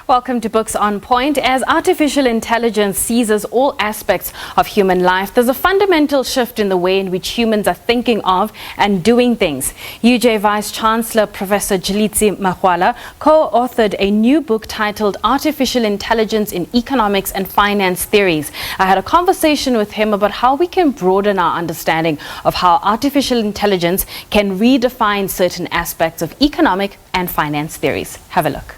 Welcome to Books on Point. As artificial intelligence seizes all aspects of human life, there's a fundamental shift in the way in which humans are thinking of and doing things. UJ Vice Chancellor Professor Tshilidzi Marwala co-authored a new book titled Artificial Intelligence in Economics and Finance Theories. I had a conversation with him about how we can broaden our understanding of how artificial intelligence can redefine certain aspects of economic and finance theories. Have a look.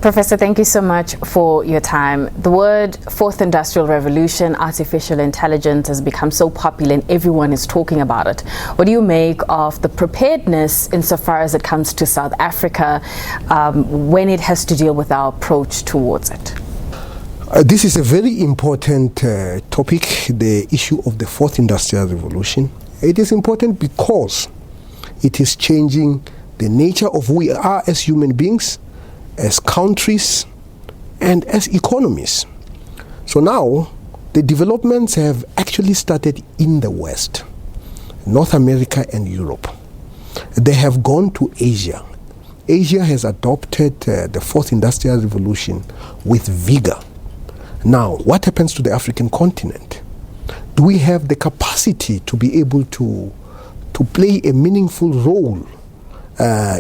Professor, thank you so much for your time. The word Fourth Industrial Revolution, artificial intelligence, has become so popular and everyone is talking about it. What do you make of the preparedness insofar as it comes to South Africa when it has to deal with our approach towards it? This is a very important topic, the issue of the Fourth Industrial Revolution. It is important because it is changing the nature of who we are as human beings, as countries, and as economies. So now, the developments have actually started in the West, North America and Europe. They have gone to Asia. Asia has adopted the Fourth Industrial Revolution with vigor. Now, what happens to the African continent? Do we have the capacity to be able to play a meaningful role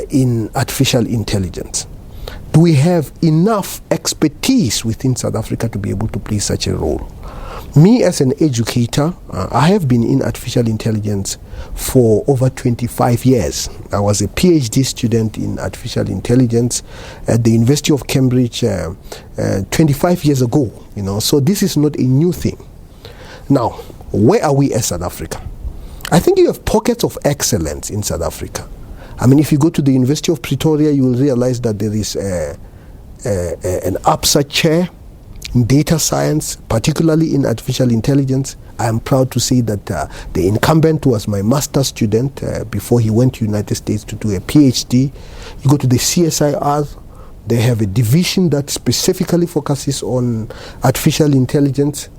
in artificial intelligence? Do we have enough expertise within South Africa to be able to play such a role? Me as an educator, I have been in artificial intelligence for over 25 years. I was a PhD student in artificial intelligence at the University of Cambridge 25 years ago. So this is not a new thing. Now, where are we as South Africa? I think you have pockets of excellence in South Africa. I mean, if you go to the University of Pretoria, you will realize that there is an upside chair in data science, particularly in artificial intelligence. I am proud to say that the incumbent was my master's student before he went to the United States to do a PhD. You go to the CSIR, they have a division that specifically focuses on artificial intelligence.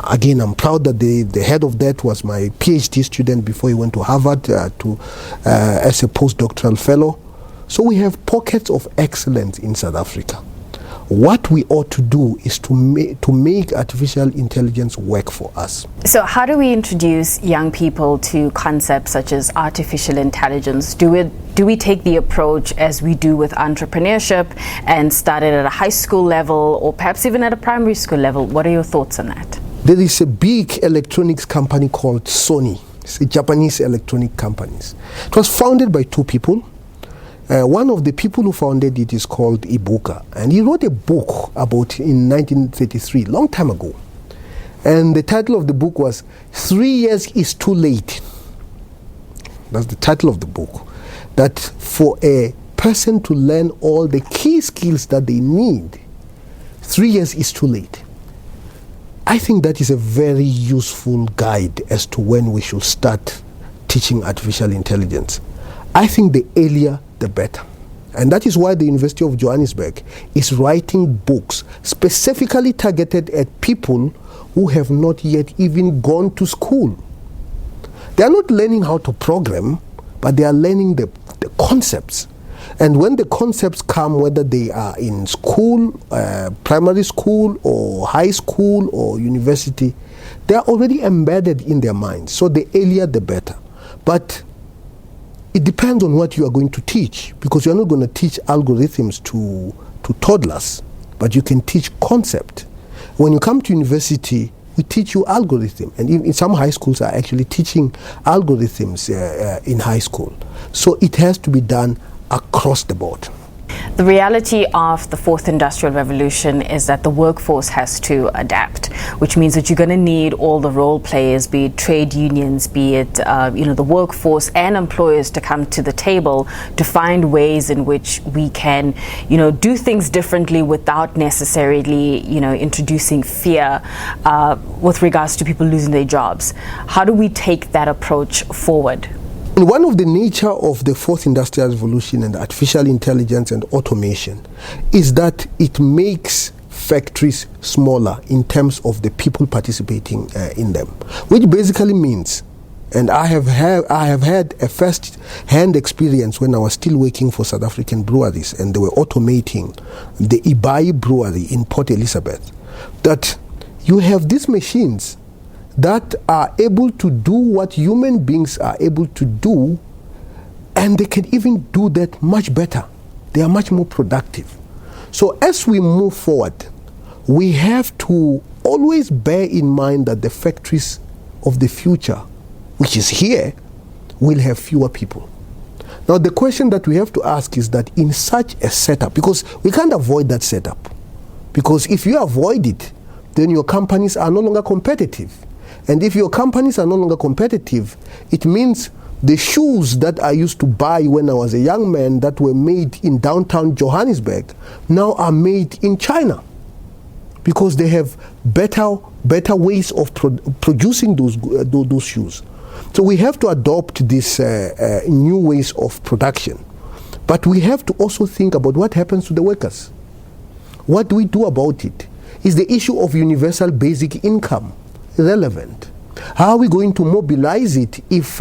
Again, I'm proud that the head of that was my PhD student before he went to Harvard as a postdoctoral fellow. So we have pockets of excellence in South Africa. What we ought to do is to make artificial intelligence work for us. So how do we introduce young people to concepts such as artificial intelligence? Do we take the approach as we do with entrepreneurship and start it at a high school level or perhaps even at a primary school level? What are your thoughts on that? There is a big electronics company called Sony. It's a Japanese electronic company. It was founded by two people. One of the people who founded it is called Ibuka, and he wrote a book about in 1933, long time ago. And the title of the book was 3 Years is Too Late. That's the title of the book. That for a person to learn all the key skills that they need, 3 years is too late. I think that is a very useful guide as to when we should start teaching artificial intelligence. I think the earlier, the better. And that is why the University of Johannesburg is writing books specifically targeted at people who have not yet even gone to school. They are not learning how to program, but they are learning the concepts. And when the concepts come, whether they are in school, primary school, or high school, or university, they are already embedded in their minds. So the earlier, the better. But it depends on what you are going to teach, because you are not going to teach algorithms to toddlers, but you can teach concept. When you come to university, we teach you algorithm, and in some high schools are actually teaching algorithms in high school. So it has to be done across the board. The reality of the Fourth Industrial Revolution is that the workforce has to adapt, which means that you're going to need all the role players, be it trade unions, be it the workforce and employers, to come to the table to find ways in which we can do things differently without necessarily introducing fear with regards to people losing their jobs. How do we take that approach forward? And one of the nature of the Fourth Industrial Revolution and artificial intelligence and automation is that it makes factories smaller in terms of the people participating in them, which basically means And I have had a first-hand experience when I was still working for South African breweries, and they were automating the Ibai brewery in Port Elizabeth, that you have these machines that are able to do what human beings are able to do, and they can even do that much better. They are much more productive. So as we move forward, we have to always bear in mind that the factories of the future, which is here, will have fewer people. Now the question that we have to ask is that in such a setup, because we can't avoid that setup, because if you avoid it, then your companies are no longer competitive. And if your companies are no longer competitive, it means the shoes that I used to buy when I was a young man that were made in downtown Johannesburg now are made in China, because they have better ways of producing those shoes. So we have to adopt these new ways of production. But we have to also think about what happens to the workers. What do we do about it? Is the issue of universal basic income relevant? How are we going to mobilize it if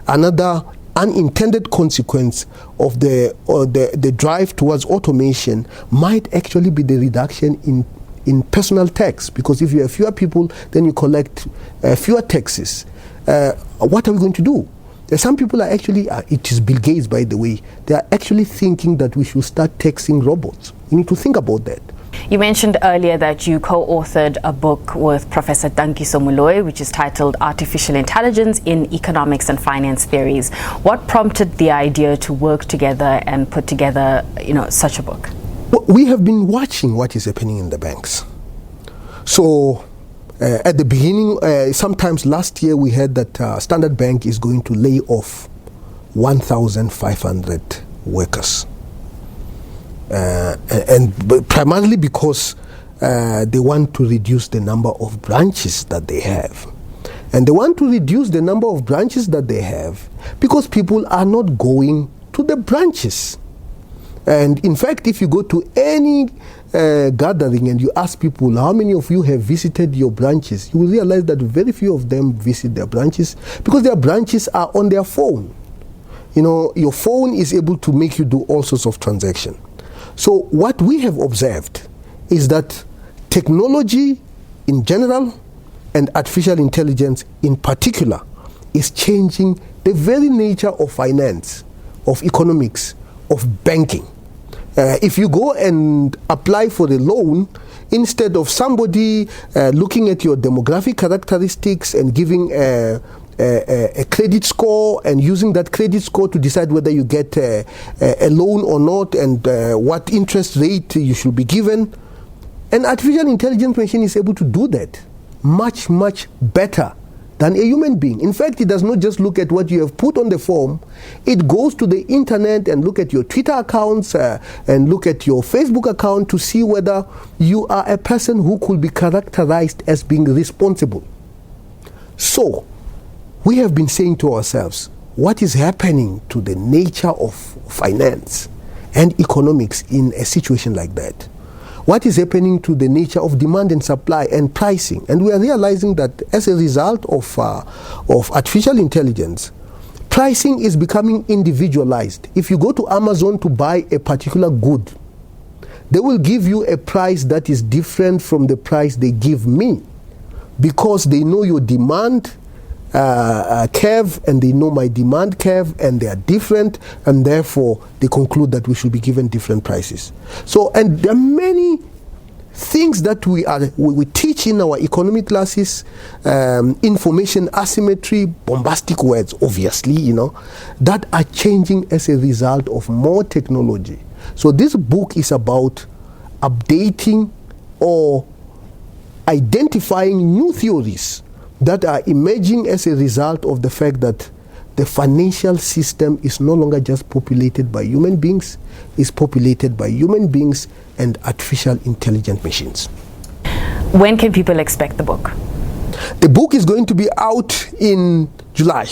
another unintended consequence of the drive towards automation might actually be the reduction in personal tax? Because if you have fewer people, then you collect fewer taxes. What are we going to do? Some people are actually, it is Bill Gates by the way, they are actually thinking that we should start taxing robots. We need to think about that. You mentioned earlier that you co-authored a book with Professor Dankiso Moloi, which is titled Artificial Intelligence in Economics and Finance Theories. What prompted the idea to work together and put together, such a book? Well, we have been watching what is happening in the banks. So at the beginning, sometimes last year we heard that Standard Bank is going to lay off 1,500 workers. But primarily because they want to reduce the number of branches that they have. And they want to reduce the number of branches that they have because people are not going to the branches. And in fact, if you go to any gathering and you ask people how many of you have visited your branches, you will realize that very few of them visit their branches because their branches are on their phone. Your phone is able to make you do all sorts of transactions. So what we have observed is that technology in general and artificial intelligence in particular is changing the very nature of finance, of economics, of banking. If you go and apply for a loan, instead of somebody looking at your demographic characteristics and giving a credit score and using that credit score to decide whether you get a loan or not and what interest rate you should be given, an artificial intelligence machine is able to do that much, much better than a human being. In fact, it does not just look at what you have put on the form. It goes to the internet and look at your Twitter accounts and look at your Facebook account to see whether you are a person who could be characterized as being responsible. So, we have been saying to ourselves, what is happening to the nature of finance and economics in a situation like that? What is happening to the nature of demand and supply and pricing? And we are realizing that as a result of artificial intelligence, pricing is becoming individualized. If you go to Amazon to buy a particular good, they will give you a price that is different from the price they give me because they know your demand curve and they know my demand curve and they are different, and therefore they conclude that we should be given different prices. So, and there are many things that we teach in our economic classes, information asymmetry, bombastic words, obviously, that are changing as a result of more technology. So this book is about updating or identifying new theories that are emerging as a result of the fact that the financial system is no longer just populated by human beings, it's populated by human beings and artificial intelligent machines. When can people expect the book? The book is going to be out in July.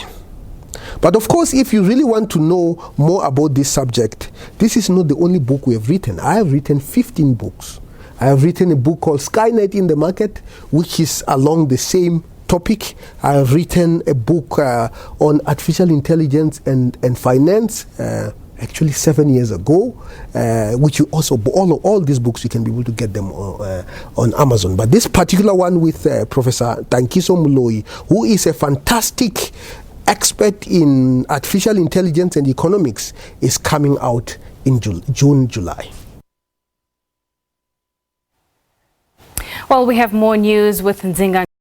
But of course, if you really want to know more about this subject, this is not the only book we have written. I have written 15 books. I have written a book called Skynet in the Market, which is along the same topic. I've written a book on artificial intelligence and finance, actually 7 years ago, which you also, all these books, you can be able to get them on Amazon. But this particular one with Professor Tankiso Muloi, who is a fantastic expert in artificial intelligence and economics, is coming out in June, July. Well, we have more news with Nzinga.